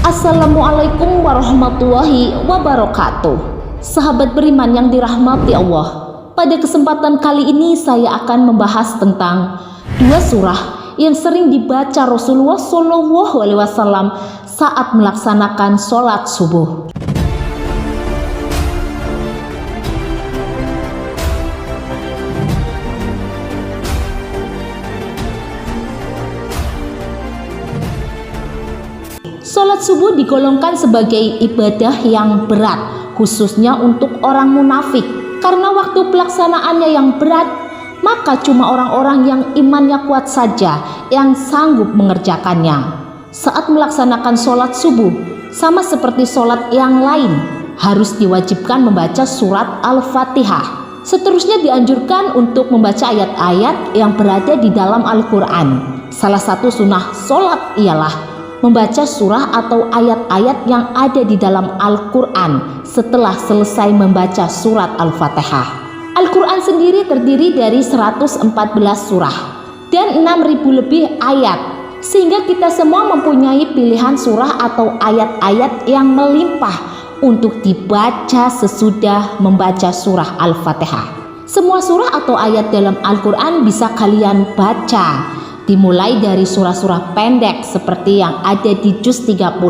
Assalamualaikum warahmatullahi wabarakatuh. Sahabat beriman yang dirahmati Allah, pada kesempatan kali ini saya akan membahas tentang dua surah yang sering dibaca Rasulullah SAW saat melaksanakan sholat subuh. Sholat subuh digolongkan sebagai ibadah yang berat, khususnya untuk orang munafik. Karena waktu pelaksanaannya yang berat, maka cuma orang-orang yang imannya kuat saja yang sanggup mengerjakannya. Saat melaksanakan sholat subuh, sama seperti sholat yang lain, harus diwajibkan membaca surat Al-Fatihah. Seterusnya dianjurkan untuk membaca ayat-ayat yang berada di dalam Al-Quran. Salah satu sunnah sholat ialah membaca surah atau ayat-ayat yang ada di dalam Al-Quran setelah selesai membaca surat Al-Fatihah. Al-Quran sendiri terdiri dari 114 surah dan 6.000 lebih ayat, sehingga kita semua mempunyai pilihan surah atau ayat-ayat yang melimpah untuk dibaca sesudah membaca surah Al-Fatihah. Semua surah atau ayat dalam Al-Quran bisa kalian baca, dimulai dari surah-surah pendek seperti yang ada di juz 30.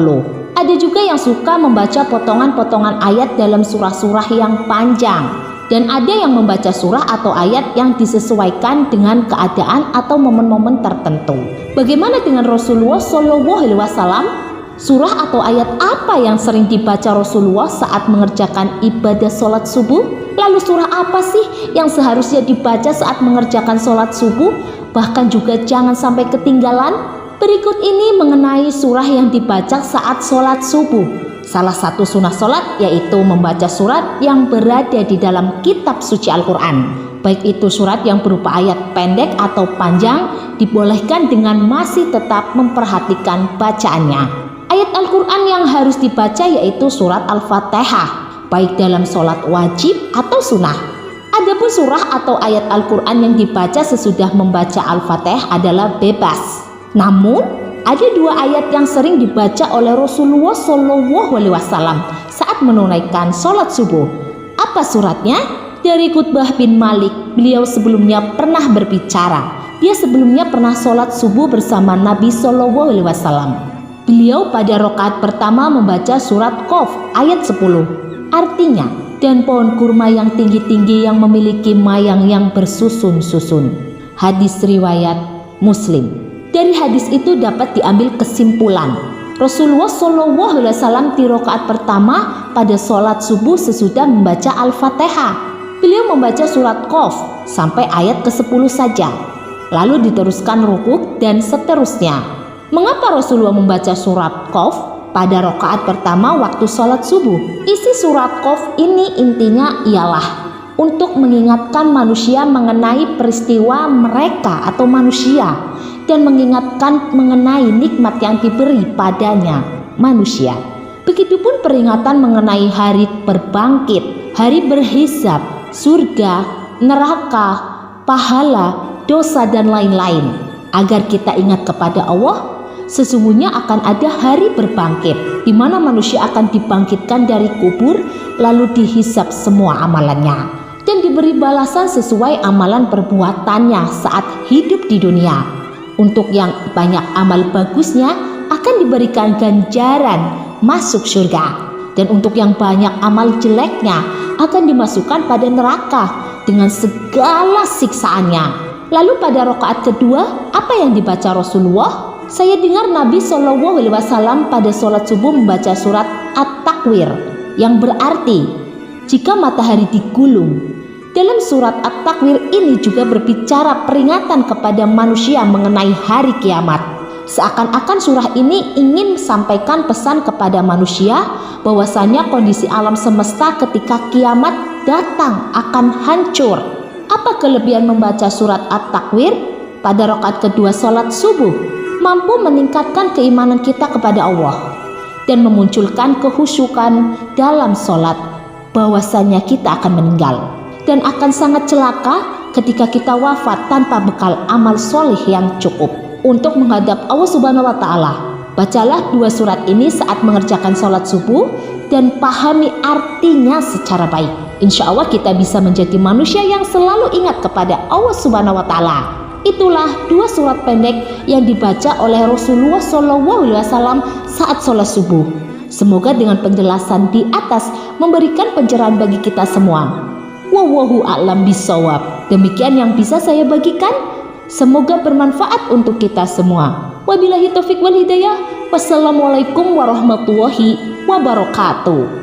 Ada juga yang suka membaca potongan-potongan ayat dalam surah-surah yang panjang, dan ada yang membaca surah atau ayat yang disesuaikan dengan keadaan atau momen-momen tertentu. Bagaimana dengan Rasulullah SAW? Surah atau ayat apa yang sering dibaca Rasulullah saat mengerjakan ibadah sholat subuh? Lalu surah apa sih yang seharusnya dibaca saat mengerjakan sholat subuh? Bahkan juga jangan sampai ketinggalan. Berikut ini mengenai surah yang dibaca saat sholat subuh. Salah satu sunnah sholat yaitu membaca surat yang berada di dalam kitab suci Al-Quran. Baik itu surat yang berupa ayat pendek atau panjang, dibolehkan dengan masih tetap memperhatikan bacaannya. Ayat Al-Quran yang harus dibaca yaitu surat Al-Fatihah, baik dalam sholat wajib atau sunnah. Adapun surah atau ayat Al-Quran yang dibaca sesudah membaca Al-Fatihah adalah bebas. Namun, ada dua ayat yang sering dibaca oleh Rasulullah SAW saat menunaikan sholat subuh. Apa suratnya? Dari Qutbah bin Malik, beliau sebelumnya pernah berbicara. Dia sebelumnya pernah sholat subuh bersama Nabi SAW. Beliau pada rakaat pertama membaca surat Qaf ayat 10. Artinya, dan pohon kurma yang tinggi-tinggi yang memiliki mayang yang bersusun-susun. Hadis riwayat Muslim. Dari hadis itu dapat diambil kesimpulan, Rasulullah SAW di rakaat pertama pada sholat subuh sesudah membaca Al-Fatihah, beliau membaca surat Qaf sampai ayat ke-10 saja, lalu diteruskan rukuk dan seterusnya. Mengapa Rasulullah membaca surat Qaf pada rakaat pertama waktu sholat subuh? Isi surat Qaf ini intinya ialah untuk mengingatkan manusia mengenai peristiwa mereka atau manusia, dan mengingatkan mengenai nikmat yang diberi padanya manusia. Begitupun peringatan mengenai hari berbangkit, hari berhisab, surga, neraka, pahala, dosa dan lain-lain, agar kita ingat kepada Allah. Sesungguhnya akan ada hari berbangkit, di mana manusia akan dibangkitkan dari kubur, lalu dihisab semua amalannya, dan diberi balasan sesuai amalan perbuatannya saat hidup di dunia. Untuk yang banyak amal bagusnya akan diberikan ganjaran masuk surga, dan untuk yang banyak amal jeleknya akan dimasukkan pada neraka dengan segala siksaannya. Lalu pada rakaat kedua, apa yang dibaca Rasulullah? Saya dengar Nabi SAW pada sholat subuh membaca surat At-Takwir, yang berarti jika matahari digulung. Dalam surat At-Takwir ini juga berbicara peringatan kepada manusia mengenai hari kiamat. Seakan-akan surah ini ingin sampaikan pesan kepada manusia bahwasanya kondisi alam semesta ketika kiamat datang akan hancur. Apa kelebihan membaca surat At-Takwir pada rakaat kedua sholat subuh? Mampu meningkatkan keimanan kita kepada Allah dan memunculkan kehusyukan dalam sholat, bahwasanya kita akan meninggal dan akan sangat celaka ketika kita wafat tanpa bekal amal soleh yang cukup untuk menghadap Allah Subhanahu wa Ta'ala. Bacalah 2 surat ini saat mengerjakan sholat subuh dan pahami artinya secara baik. Insya Allah kita bisa menjadi manusia yang selalu ingat kepada Allah Subhanahu wa Ta'ala. Itulah 2 surat pendek yang dibaca oleh Rasulullah SAW saat sholat subuh. Semoga dengan penjelasan di atas memberikan pencerahan bagi kita semua. Wallahu a'lam bishawab. Demikian yang bisa saya bagikan. Semoga bermanfaat untuk kita semua. Wabillahi taufik wal hidayah. Wassalamualaikum warahmatullahi wabarakatuh.